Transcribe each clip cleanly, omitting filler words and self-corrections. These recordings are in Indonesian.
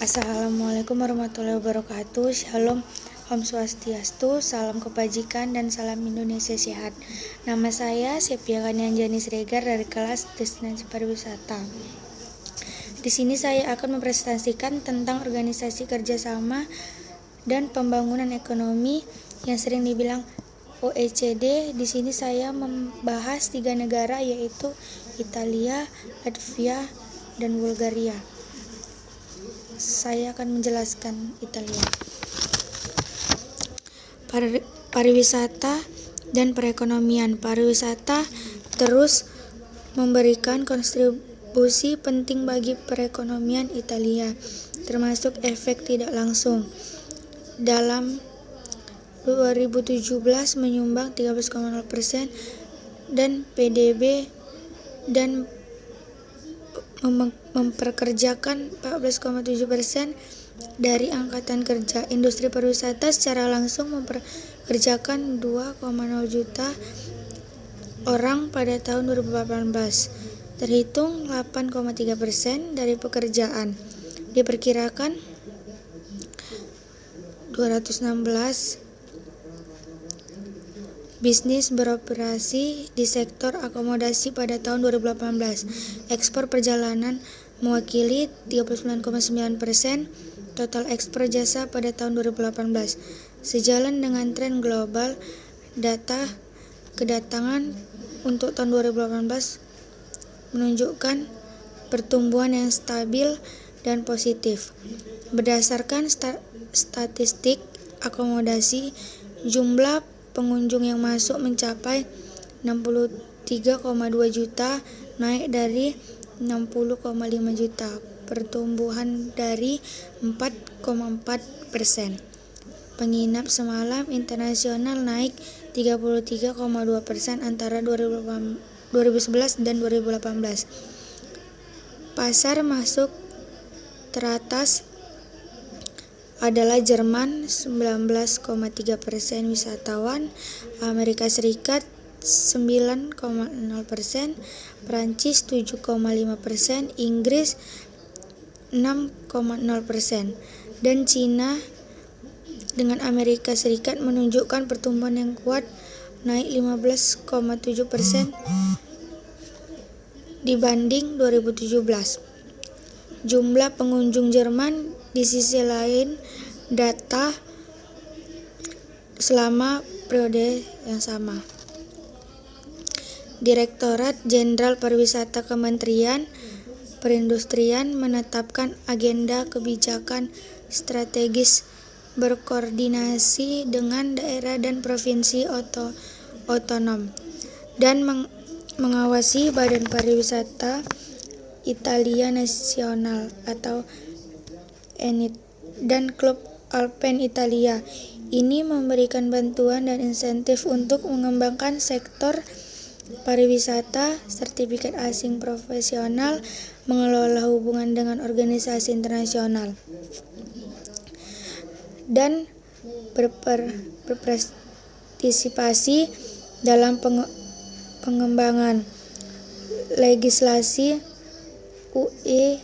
Assalamualaikum warahmatullahi wabarakatuh. Shalom, Om Swastiastu, salam kebajikan dan salam Indonesia sehat. Nama saya Sepia Kanianjani Sregar dari kelas Destinasi Pariwisata. Di sini saya akan mempresentasikan tentang organisasi kerjasama dan pembangunan ekonomi yang sering dibilang OECD. Di sini saya membahas 3 negara, yaitu Italia, Latvia, dan Bulgaria. Saya akan menjelaskan Italia. Pariwisata dan perekonomian. Pariwisata terus memberikan kontribusi penting bagi perekonomian Italia, termasuk efek tidak langsung. Dalam 2017 menyumbang 13,0% dan PDB dan memperkerjakan 14,7% dari angkatan kerja. Industri pariwisata secara langsung memperkerjakan 2,0 juta orang pada tahun 2018, terhitung 8,3% dari pekerjaan. Diperkirakan 216 bisnis beroperasi di sektor akomodasi pada tahun 2018. Ekspor perjalanan mewakili 39,9% total ekspor jasa pada tahun 2018. Sejalan dengan tren global, data kedatangan untuk tahun 2018 menunjukkan pertumbuhan yang stabil dan positif. Berdasarkan statistik akomodasi, jumlah pengunjung yang masuk mencapai 63,2 juta, naik dari 60,5 juta, pertumbuhan dari 4,4%. Penginap semalam internasional naik 33,2% antara 2011 dan 2018. Pasar masuk teratas adalah Jerman 19,3% wisatawan, Amerika Serikat 9,0%, Prancis 7,5%, Inggris 6,0%, dan Cina dengan Amerika Serikat menunjukkan pertumbuhan yang kuat, naik 15,7% dibanding 2017. Jumlah pengunjung Jerman di sisi lain data selama periode yang sama. Direktorat Jenderal Pariwisata Kementerian Perindustrian menetapkan agenda kebijakan strategis berkoordinasi dengan daerah dan provinsi otonom dan mengawasi Badan Pariwisata Italia Nasional atau ENIT dan Klub Alpen Italia. Ini memberikan bantuan dan insentif untuk mengembangkan sektor pariwisata, sertifikat asing profesional, mengelola hubungan dengan organisasi internasional, dan berpartisipasi dalam pengembangan legislasi UE.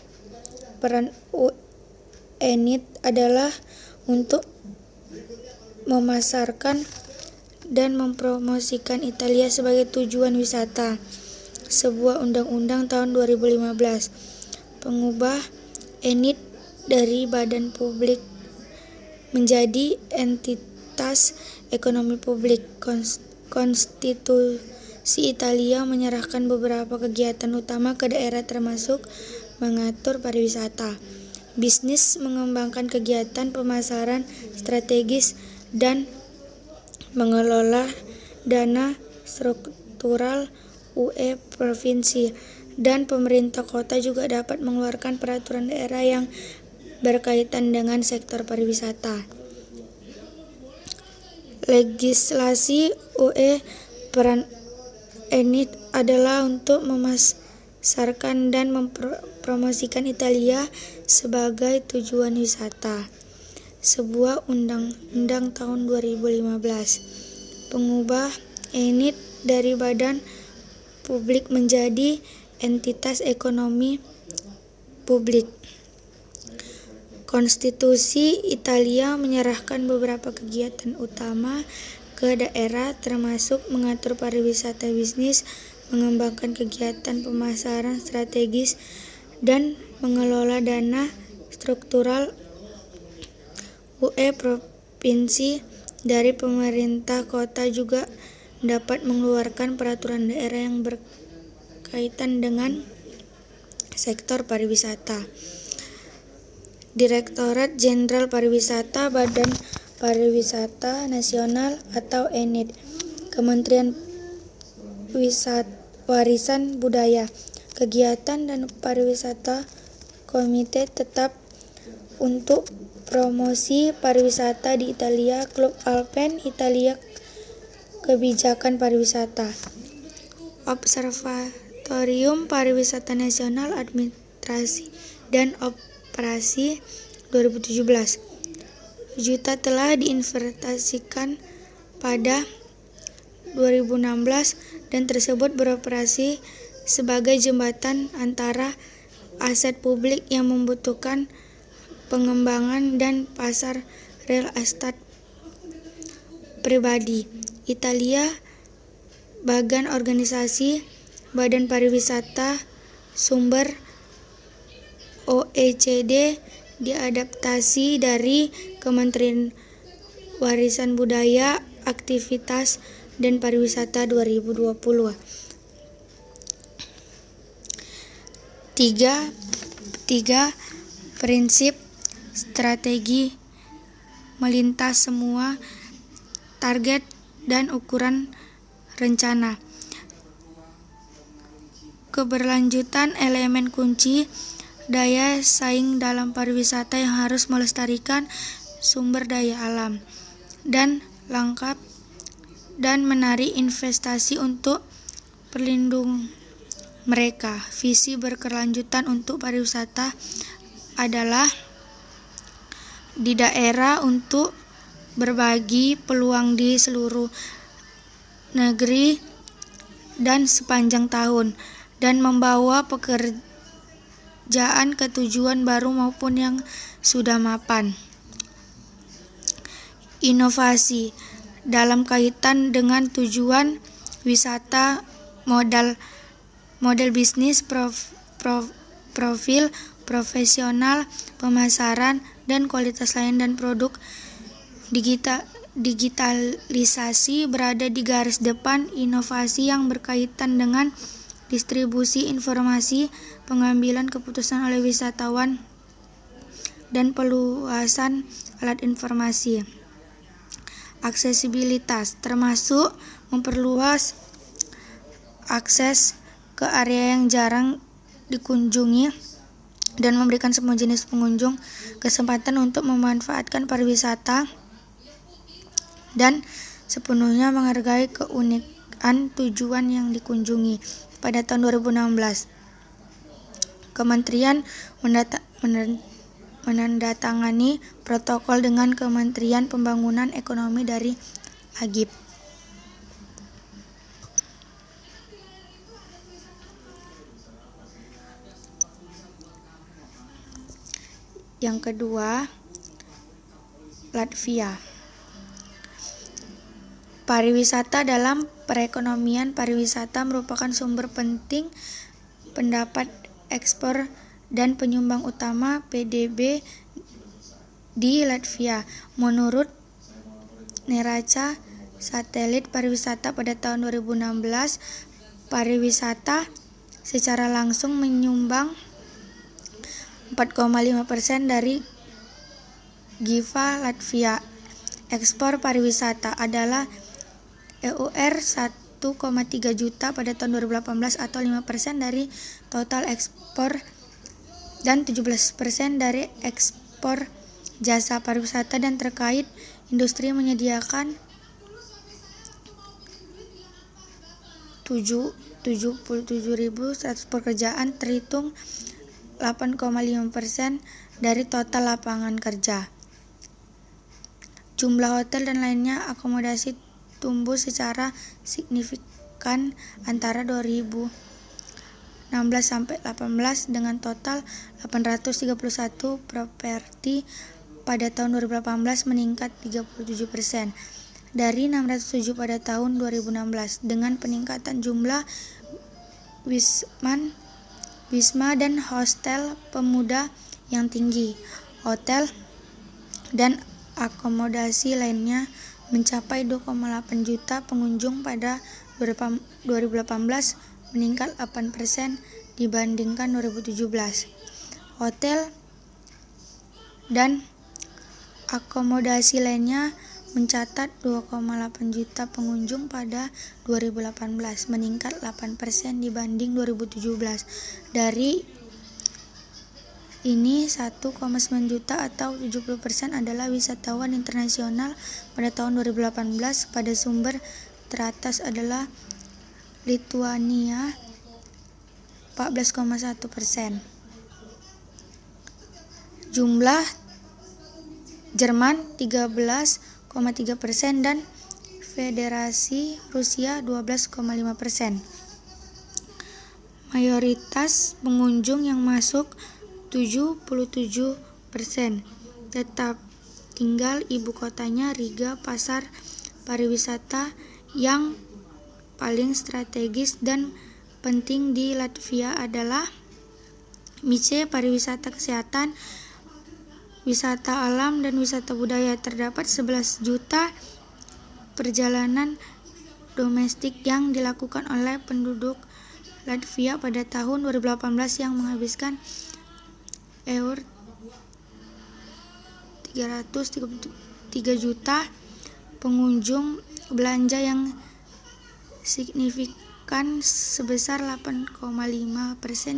Peran ENIT adalah untuk memasarkan dan mempromosikan Italia sebagai tujuan wisata. Sebuah undang-undang tahun 2015 mengubah ENIT dari badan publik menjadi entitas ekonomi publik. Konstitusi Italia menyerahkan beberapa kegiatan utama ke daerah, termasuk mengatur pariwisata, bisnis, mengembangkan kegiatan pemasaran strategis, dan mengelola dana struktural UE. Provinsi dan pemerintah kota juga dapat mengeluarkan peraturan daerah yang berkaitan dengan sektor pariwisata. Legislasi UE. Peran ENIT adalah untuk memasarkan dan mempromosikan Italia sebagai tujuan wisata. Sebuah undang-undang tahun 2015 mengubah ENIT dari badan publik menjadi entitas ekonomi publik. Konstitusi Italia menyerahkan beberapa kegiatan utama ke daerah, termasuk mengatur pariwisata bisnis, mengembangkan kegiatan pemasaran strategis, dan mengelola dana struktural UE provinsi. Dari pemerintah kota juga dapat mengeluarkan peraturan daerah yang berkaitan dengan sektor pariwisata. Direktorat Jenderal Pariwisata, Badan Pariwisata Nasional atau ENID, Kementerian Warisan Budaya, Kegiatan dan Pariwisata, Komite Tetap untuk Promosi Pariwisata di Italia, Klub Alpen Italia, Kebijakan Pariwisata, Observatorium Pariwisata Nasional, Administrasi dan Operasi 2017 juta telah diinvestasikan pada 2016 dan tersebut beroperasi sebagai jembatan antara aset publik yang membutuhkan pengembangan dan pasar real estate pribadi. Italia, Bagan Organisasi Badan Pariwisata Sumber OECD, diadaptasi dari Kementerian Warisan Budaya, Aktivitas dan Pariwisata 2020. 3. Prinsip strategi melintas semua target dan ukuran rencana. Keberlanjutan elemen kunci daya saing dalam pariwisata yang harus melestarikan sumber daya alam dan lengkap dan menarik investasi untuk perlindung mereka. Visi berkelanjutan untuk pariwisata adalah di daerah untuk berbagi peluang di seluruh negeri dan sepanjang tahun dan membawa pekerjaan ke tujuan baru maupun yang sudah mapan. Inovasi dalam kaitan dengan tujuan wisata, model bisnis, profil profesional, pemasaran, dan kualitas lain dan produk. Digitalisasi berada di garis depan inovasi yang berkaitan dengan distribusi informasi, pengambilan keputusan oleh wisatawan, dan peluasan alat informasi. Aksesibilitas termasuk memperluas akses ke area yang jarang dikunjungi dan memberikan semua jenis pengunjung kesempatan untuk memanfaatkan pariwisata dan sepenuhnya menghargai keunikan tujuan yang dikunjungi. Pada tahun 2016, Kementerian menandatangani protokol dengan Kementerian Pembangunan Ekonomi dari AGIP. Yang kedua, Latvia. Pariwisata dalam perekonomian. Pariwisata merupakan sumber penting pendapat ekspor dan penyumbang utama PDB di Latvia. Menurut neraca satelit pariwisata pada tahun 2016, pariwisata secara langsung menyumbang 4,5% dari GDP Latvia. Ekspor pariwisata adalah EUR 1,3 juta pada tahun 2018 atau 5% dari total ekspor dan 17% dari ekspor jasa pariwisata dan terkait industri menyediakan 77.100 pekerjaan terhitung 8,5% dari total lapangan kerja. Jumlah hotel dan lainnya akomodasi tumbuh secara signifikan antara 2016 16-18 dengan total 831 properti pada tahun 2018 meningkat 37% dari 607 pada tahun 2016 dengan peningkatan jumlah wisma dan hostel pemuda yang tinggi. Hotel dan akomodasi lainnya mencapai 2,8 juta pengunjung pada 2018 meningkat 8% dibandingkan 2017. Hotel dan akomodasi lainnya mencatat 2,8 juta pengunjung pada 2018 meningkat 8% dibanding 2017. Dari ini 1,9 juta atau 70% adalah wisatawan internasional pada tahun 2018. Pada sumber teratas adalah Lituania 14,1%. Jumlah Jerman 13,3% dan Federasi Rusia 12,5%. Mayoritas pengunjung yang masuk 77% tetap tinggal ibu kotanya Riga. Pasar pariwisata yang paling strategis dan penting di Latvia adalah Mice, pariwisata kesehatan, wisata alam, dan wisata budaya. Terdapat 11 juta perjalanan domestik yang dilakukan oleh penduduk Latvia pada tahun 2018 yang menghabiskan Eur 333 juta. Pengunjung belanja yang signifikan sebesar 8,5%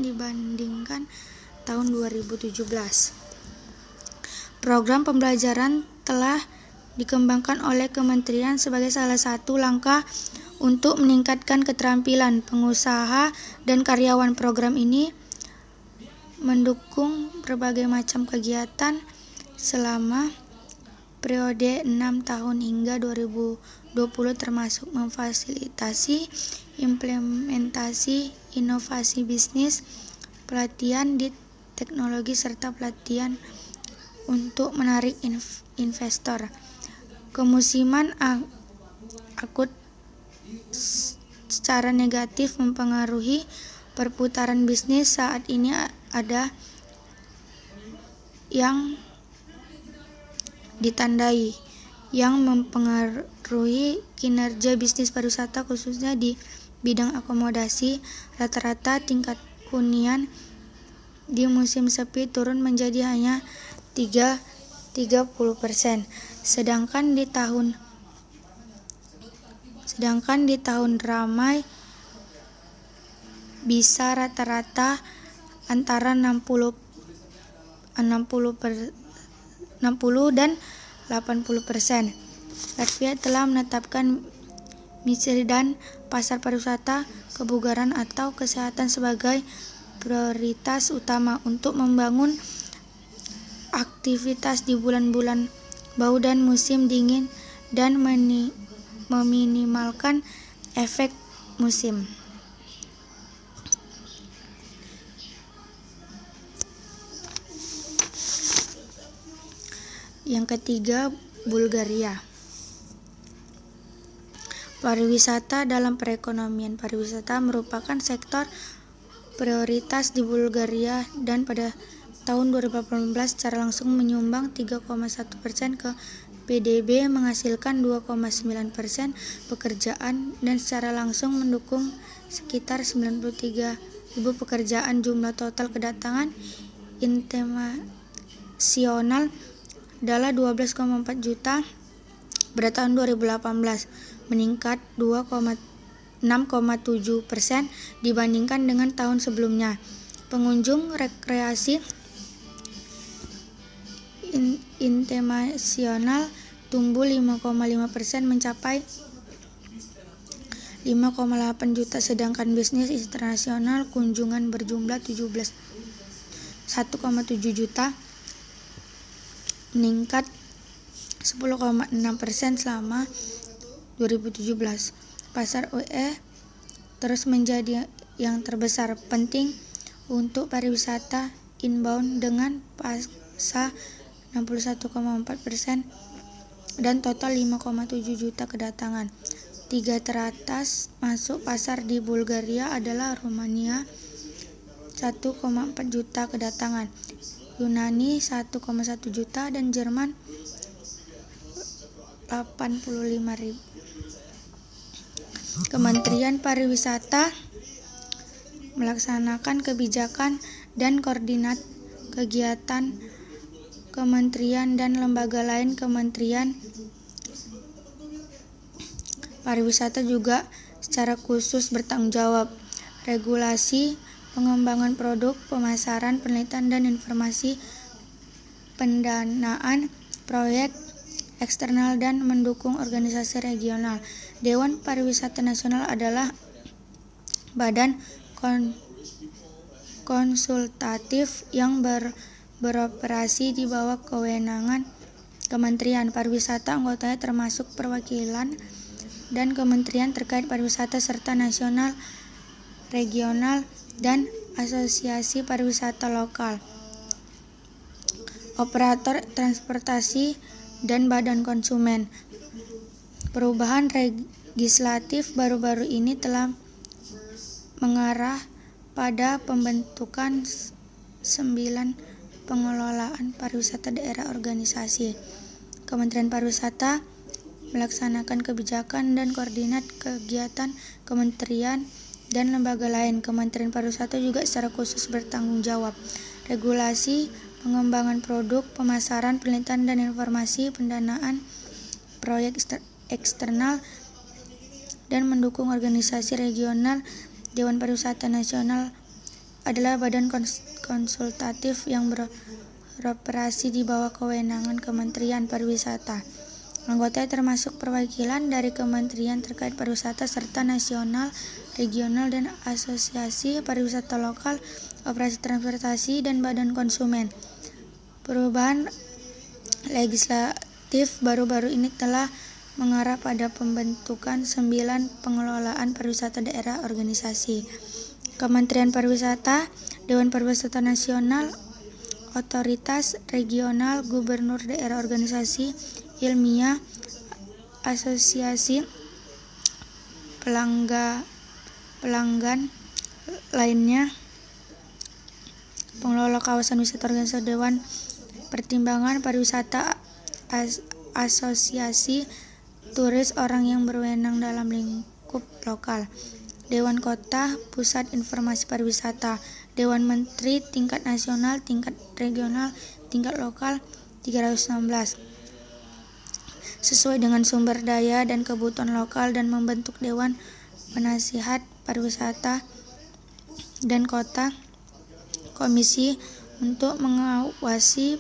dibandingkan tahun 2017. Program pembelajaran telah dikembangkan oleh Kementerian sebagai salah satu langkah untuk meningkatkan keterampilan pengusaha dan karyawan. Program ini mendukung berbagai macam kegiatan selama periode 6 tahun hingga 2020 termasuk memfasilitasi implementasi inovasi bisnis, pelatihan di teknologi serta pelatihan untuk menarik investor. Kemusiman akut secara negatif mempengaruhi perputaran bisnis. Saat ini ada yang ditandai yang mempengaruhi kinerja bisnis pariwisata khususnya di bidang akomodasi. Rata-rata tingkat hunian di musim sepi turun menjadi hanya 30%, sedangkan di tahun ramai bisa rata-rata antara 60 dan 80%. Latvia telah menetapkan misi dan pasar pariwisata, kebugaran atau kesehatan sebagai prioritas utama untuk membangun aktivitas di bulan-bulan bau dan musim dingin dan meminimalkan efek musim. Yang ketiga, Bulgaria. Pariwisata dalam perekonomian. Pariwisata merupakan sektor prioritas di Bulgaria dan pada tahun 2018 secara langsung menyumbang 3,1% ke PDB, menghasilkan 2,9% pekerjaan dan secara langsung mendukung sekitar 93.000 pekerjaan. Jumlah total kedatangan internasional adalah 12,4 juta pada tahun 2018, meningkat 6,7% dibandingkan dengan tahun sebelumnya. Pengunjung rekreasi internasional tumbuh 5,5% mencapai 5,8 juta, sedangkan bisnis internasional kunjungan berjumlah 1,7 juta, meningkat 10,6% selama 2017. Pasar UE terus menjadi yang terbesar penting untuk pariwisata inbound dengan pasar 61,4% dan total 5,7 juta kedatangan. 3 teratas masuk pasar di Bulgaria adalah Rumania 1,4 juta kedatangan, Yunani 1,1 juta dan Jerman 85.000. Kementerian Pariwisata melaksanakan kebijakan dan koordinat kegiatan kementerian dan lembaga lain. Kementerian Pariwisata juga secara khusus bertanggung jawab regulasi, pengembangan produk, pemasaran, penelitian dan informasi, pendanaan proyek eksternal dan mendukung organisasi regional. Dewan Pariwisata Nasional adalah badan konsultatif yang beroperasi di bawah kewenangan Kementerian Pariwisata. Anggotanya termasuk perwakilan dan kementerian terkait pariwisata serta nasional, regional, dan asosiasi pariwisata lokal, operator transportasi, dan badan konsumen. Perubahan legislatif baru-baru ini telah mengarah pada pembentukan 9 pengelolaan pariwisata daerah organisasi. Kementerian Pariwisata melaksanakan kebijakan dan koordinat kegiatan kementerian dan lembaga lain. Kementerian Pariwisata juga secara khusus bertanggung jawab regulasi, pengembangan produk, pemasaran, penelitian dan informasi, pendanaan proyek eksternal, dan mendukung organisasi regional. Dewan Pariwisata Nasional adalah badan konsultatif yang beroperasi di bawah kewenangan Kementerian Pariwisata. Anggotanya termasuk perwakilan dari kementerian terkait pariwisata serta nasional, regional, dan asosiasi pariwisata lokal, operasi transportasi, dan badan konsumen. Perubahan legislatif baru-baru ini telah mengarah pada pembentukan 9 pengelolaan pariwisata daerah organisasi. Kementerian Pariwisata, Dewan Pariwisata Nasional, Otoritas Regional, Gubernur Daerah, Organisasi Ilmiah, Asosiasi pelanggan lainnya, pengelola kawasan wisata, organisasi Dewan Pertimbangan Pariwisata, Asosiasi Turis, orang yang berwenang dalam lingkup lokal, Dewan Kota, Pusat Informasi Pariwisata, Dewan Menteri tingkat nasional, tingkat regional, tingkat lokal 316 sesuai dengan sumber daya dan kebutuhan lokal, dan membentuk Dewan Penasihat Pariwisata dan Kota Komisi untuk mengawasi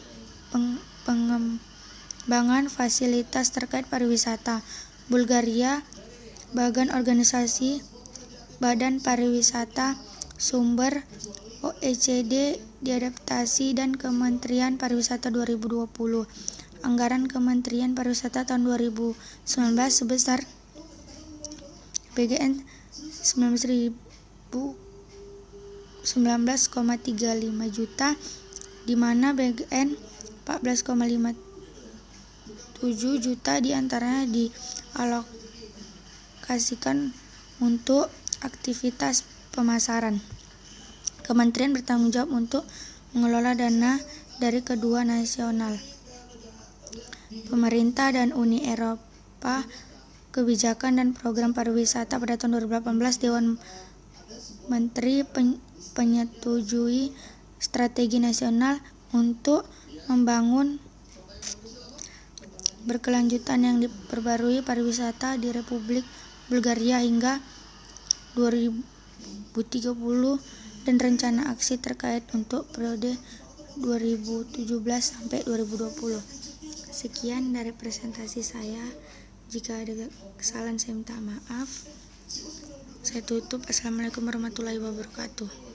pengembangan fasilitas terkait pariwisata. Bulgaria, Badan Organisasi Badan Pariwisata Sumber OECD diadaptasi dan Kementerian Pariwisata 2020. Anggaran Kementerian Pariwisata tahun 2019 sebesar BGN 19,35 juta, di mana BGN 14,57 juta diantaranya dialokasikan untuk aktivitas pemasaran. Kementerian bertanggung jawab untuk mengelola dana dari kedua nasional, pemerintah dan Uni Eropa, kebijakan dan program pariwisata. Pada tahun 2018, Dewan Menteri menyetujui strategi nasional untuk membangun berkelanjutan yang diperbarui pariwisata di Republik Bulgaria hingga 2030 dan rencana aksi terkait untuk periode 2017 sampai 2020. Sekian dari presentasi saya. Jika ada kesalahan saya minta maaf. Saya tutup. Assalamualaikum warahmatullahi wabarakatuh.